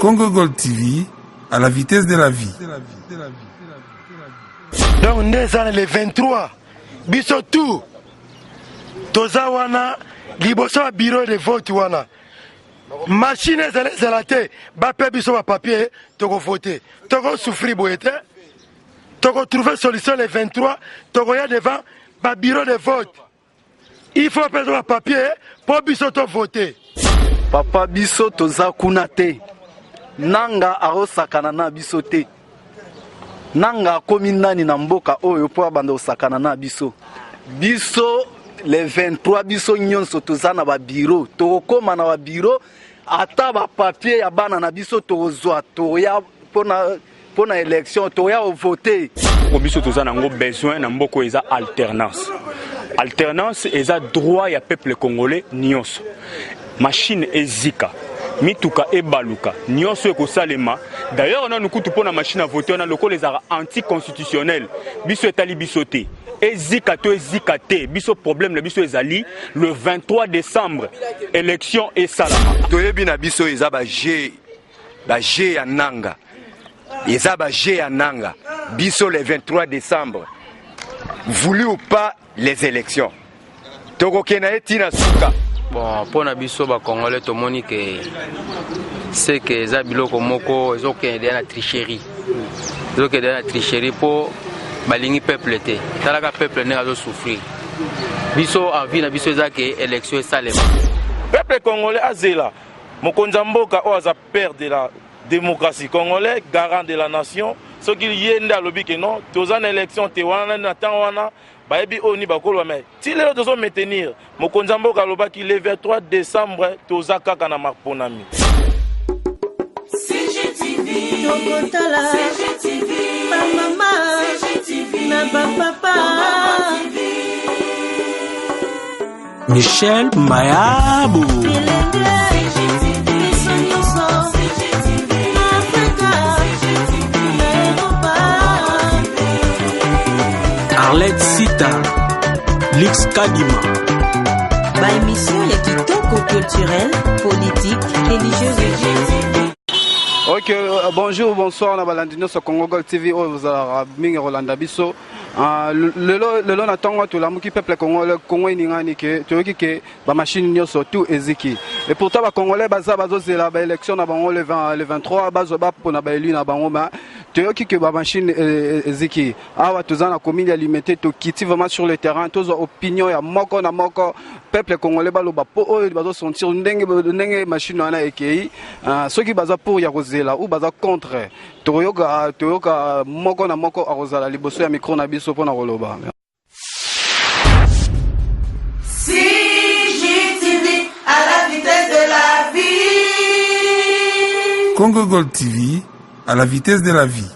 Congo Gold TV, à la vitesse de la vie. Donc, nous sommes les 23. Biso tout. Toza wana, liboso bureau de vote wana. Machine ezalate, bape biso ba papier, toko voter. Toko souffrir boyete. Toko trouver solution les 23, toko ya devant ba bureau de vote. Il faut faire un papier pour biso to voter. Papa biso toza kunate. Nanga arosakana na biso te. Nanga komi nani na mboka oyo po bando sakana na biso. Biso les 23 biso nyonso toza na ba bureau. Tokoma na ba bureau ata ba papier ya bana na biso tozwa toya pona élection toya voter. Biso toza nango besoin na mboko eza alternance. Alternance eza droit ya peuple congolais nyonso. Machine ezika. Mituka e baluka, nyonso ekosalema. D'ailleurs, on a nous kutu pour la machine à voter, on a le col les anticonstitutionnels. Biso etali bisoté. Ezikate, biso problème le biso ezali le 23 décembre, élection et salama. Toyebi na biso eza ba G ya nanga. Eza ba G ya nanga. Biso le 23 décembre. Voulu ou pas les élections. Toko kena etina suka. Bon, pour na biso ba congolais to moni que c'est que za biloko moko ezoke de la tricherie. Ezoke de la tricherie pour balingi peuple te. Talaka peuple ne azo souffrir. Biso envie na biso za que élection salema. Peuple congolais azela. Mokonza mboka o aza père de la démocratie congolais, garant de la nation. Ce qu'il yenda lobi que non, tozana élection te wana na temps wana. Baebi oni bakolo mais si les autres maintenir mokonza mboka lobaki le 23 décembre toza kaka na maponami. CGTV Tokotala CGTV mama CGTV na papa Michel Mayabou Arlette Sita, Lix Kadima. Ba émission ya kitoko culturel, politique, religieuse. Ok, bonjour, bonsoir, na balandino sur Congo Gold TV, vous avez mingi Rolanda Biso. Le na tongo to la muki peuple congolais Congo ningani ke to ki ba machine nyoso tout eziki. Et pourtant ba congolais baza bazozela ba élection na bango le 23 bazo ba pona ba élu na bango ma to ki ba machine eziki. Awa tozana commune alimenter to kiti vraiment sur le terrain tozo opinion ya moko na moko peuple congolais baloba po oyo bazo sentir ndenge machine wana ekei ceux qui baza pour ya rozela ou baza contre toyoka moko na moko arozala liboso ya micro na biso pona koloba. CGTV à la vitesse de la vie. Congo Gold TV, à la vitesse de la vie.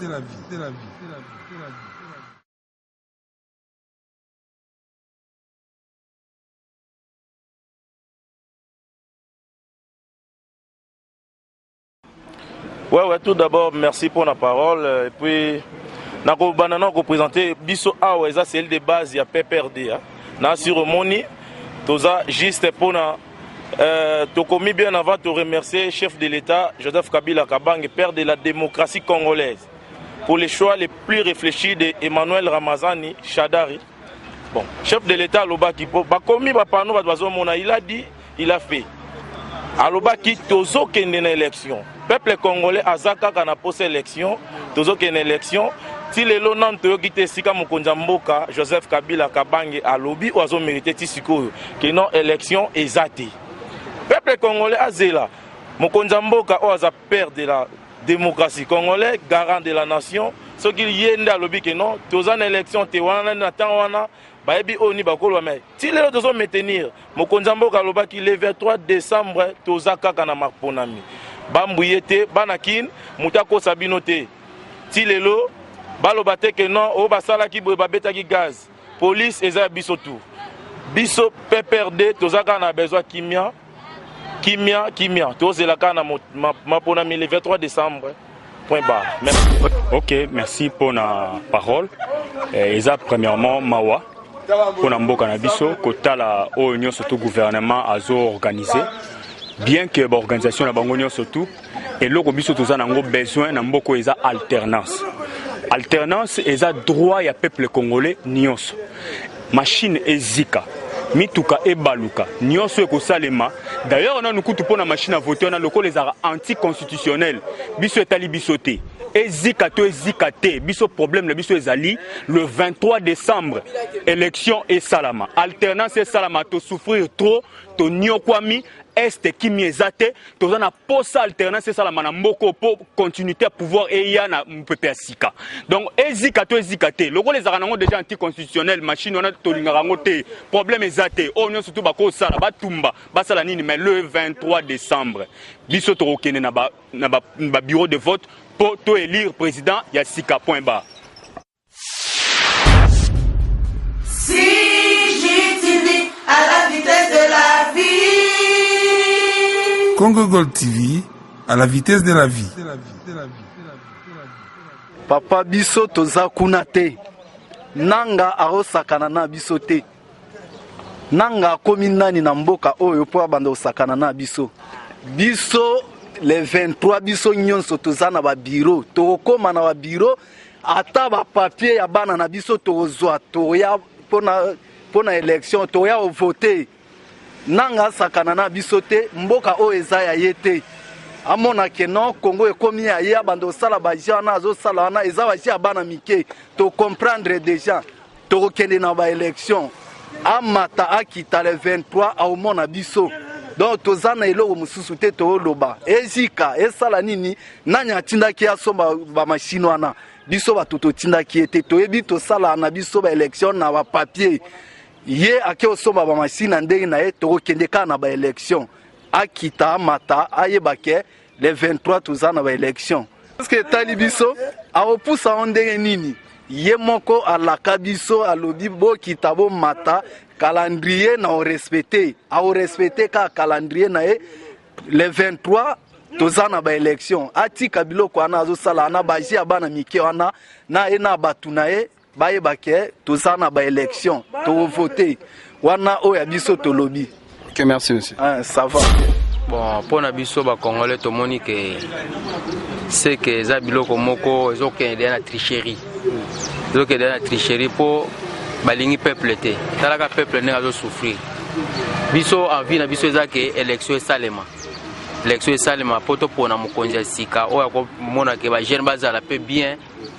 Ouais, tout d'abord, merci pour la parole. Et puis, nous allons présenter Biso Awa, c'est le de base, il y a PPRD. Dans la cérémonie, juste pour nous commis bien avant de remercier chef de l'État, Joseph Kabila Kabang, père de la démocratie congolaise, pour les choix les plus réfléchis d'Emmanuel Ramazani Chadari. Bon, chef de l'État, il a dit, il a fait. Alobaki tozo kende na élection. Peuple congolais azaka kana pose élection, tozo kende élection. Ti lelo nanto yo kite sika mokonza mboka Joseph Kabila Kabange alobi ozo mérité ti sikoyo que non élection ezate. Peuple congolais azela. Mokonza mboka o aza père de la démocratie congolais, garant de la nation. Ce qu'il yenda alobi que non, tozo na élection te wana na temps wana. Baebi oni bakolo mais si les autres maintenir mokonza mboka lobaki le 23 décembre toza kaka na maponami bambuyete banakin mutako sabinote ti lelo baloba te que non o basala ki boye babeta ki gaz police eza biso tout biso PPRD toza kaka na besoin kimia tozela kaka na maponami le 23 décembre. Point barre. Merci. Ok, merci pour la parole. Eza premièrement Mawa. Pour Namboka Nabiso, Kotala Union surtout gouvernement a organisé, bien que l'organisation de la Bango surtout, et loko biso tozana ngo besoin na mboko eza alternance. Alternance eza droit ya peuple congolais nyonso. Machine ezika mituka ebaluka nyonso ekosalema. D'ailleurs on a nous kutu pona machine à voter on a loko les anticonstitutionnels biso etali biso te. Ezika te biso problème le biso ezali le 23 décembre élection et salama alternance et salama to souffrir trop to nyokwami est qui miezate to na posa alternance et salama na mboko pour continuité à pouvoir et ya na mpepe sika. Donc ezika te loko les aranango déjà anticonstitutionnel machine on a to lingarango te problème ezate o nyo surtout bako sala batumba basala nini mais le 23 décembre biso to okene na ba bureau de vote pour élire président Yassika point bas. CGTV à la vitesse de la vie. Congo Gold TV à la vitesse de la vie. Papa biso toza kuna te. Nanga arosakana na biso te. Nanga komi nani na mboka oyo po abanda osakana na biso. Biso les 23 biso nyonso tozana ba bureau tokoma na ba bureau ata ba papier ya bana na biso tozwa toya pona élection toya o voter nanga sakana na biso te mboka o eza ya yete amona ke non Congo ekomi ya ye bando sala ba jana azo sala na eza ba ya bana mike to comprendre déjà to kende na ba élection amata akita le 23 au mona biso. Donc tozana eloko mususu te to loba ezika esala nini nanya tinda ki asomba ba machine wana biso ba toto tinda ki ete to ebi to sala na biso ba élection na ba papier ye ake osomba ba machine ndenge na e to kende ka na ba élection akita mata ayebake le 23 tozana ba élection parce que tali biso a opusa ndenge nini ye moko alaka biso alobi bo kitabo mata calendrier na o respecter ka calendrier na e le 23 tozana ba élection ati kabilo ko ana azo sala na ba jia bana mike wana na ena batu na e baye bake tozana ba élection to voter wana o ya biso to lobby. OK, merci monsieur. Ça va. Bon, pour na biso ba congolais to moni que c'est que za biloko moko ezokende na tricherie. Ezokende na tricherie pour balingi peuple te talaka peuple ne azo souffrir biso envie na biso ezake élection esalema poto pona mokonzi sika oya ko mona ke ba jeune bazala pe bien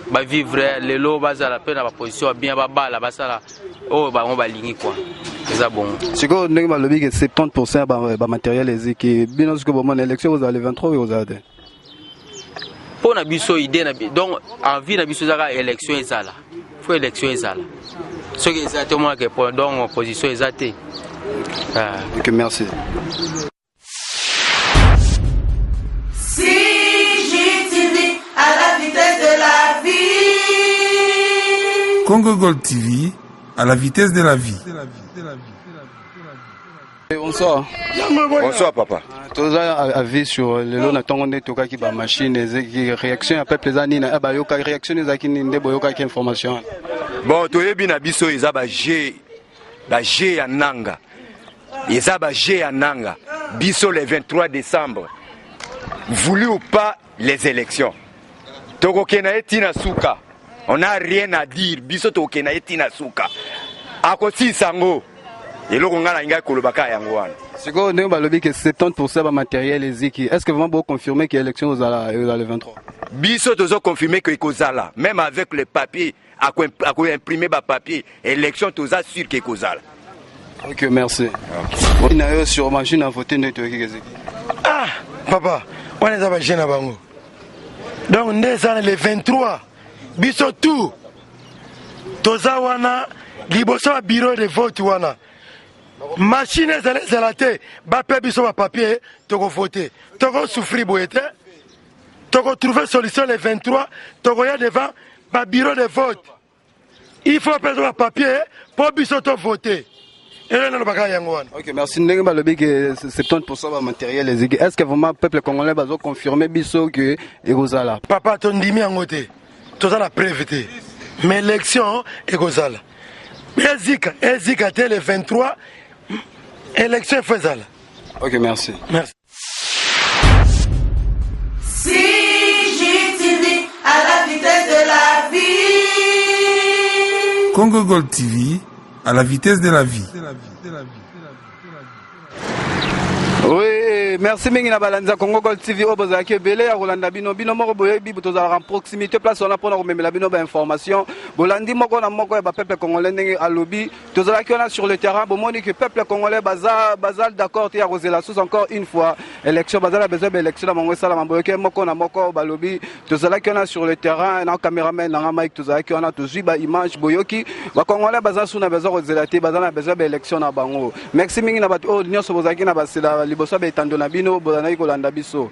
ba vivre lelo bazala pe na ba position bien babala basala o ba on balingi quoi eza bon siko ndenge balobi ke 70% ba matériel eziki bino siko bo mona élection aux le 23 aux ade pona biso idée na donc envie na biso ezaka élection ezala faut élection ezala ce qui est exactement que pour donc opposition exacte. OK, merci. CGTV à la vitesse de la vie. Congo Gold TV à la vitesse de la vie. Bonsoir. Bonsoir papa. Toza avis sur le lot na tongo netoka ki ba machine ezeki réaction ya peuple ezani na ba yoka réaction ezaki nde boyoka ki information. Bon toyebi na biso eza ba G ya nanga. Eza ba G ya nanga. Biso le 23 décembre. Voulu ou pas les élections. Toko kena etina suka. On n'a rien à dire. Biso toko kena etina suka. Akosi sango. Eloko ngala inga kolobaka yango wana. Siko ndenge balobi que 70% ba matériel eziki. Est-ce que vraiment vous confirmer que l'élection aux le 23? Biso tozo confirmer que ekozala même avec les papiers à imprimer ba papier élection toza sûr que ekozala. OK, merci. OK. Ina sur machine à voter ndeto eziki. Ah, papa, on est à jeune bango. Donc ndeza le 23 biso tout toza wana liboso bureau de vote wana. Machine ezalate ba pe biso ba papier toko voter toko souffrir boyete toko trouver solution le 23 toko ya devant ba bureau de vote il faut perdre ba papier pour biso to voter et là no baka yango wana. OK, merci ndenge balobi que 70% ba matériel eziki. Est-ce que vraiment peuple congolais bazo confirmer biso que ekozala? Papa to ndimi yango te toza na preuve te mais élection ekozala ezika te le 23 élection faisable. OK, merci. Merci. Congo Gold TV, à la vitesse de la vie. Oui, merci mingi na balanza Congo Gold TV obozaki belé ya Rolanda bino bino moko boye bibu tozala en proximité place on a pour memela bino ba information bolandi moko na moko ya ba peuple congolais ndenge alobi tozala ki on a sur le terrain bomoni que peuple congolais bazal d'accord ya Rosela sous encore une fois élection bazala besoin d'élection na mongo sala mamboke moko na moko balobi tozala ki on a sur le terrain na cameraman na Mike tozala ki on a tozui ba image boyoki ba congolais bazal sous na besoin Rosela te bazala besoin d'élection na bango merci mingi na ba o nyonso bozaki na basela liboso betando na bino bozana kolanda biso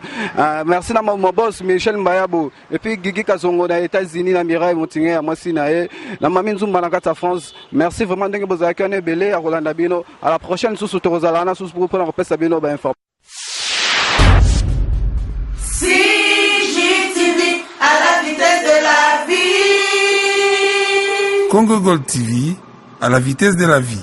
merci na mon boss Michel Mbayabo et puis Gigi Kazongo na États-Unis na Mirai Montinge ya mwasi na ye na Mami Nzumba na kata France merci vraiment ndenge bozaki on belé ya kolanda bino à la prochaine sous tozala na sous pour prendre pesa bino ba info CGTV à la vitesse de la vie. Congo Gold TV, à la vitesse de la vie.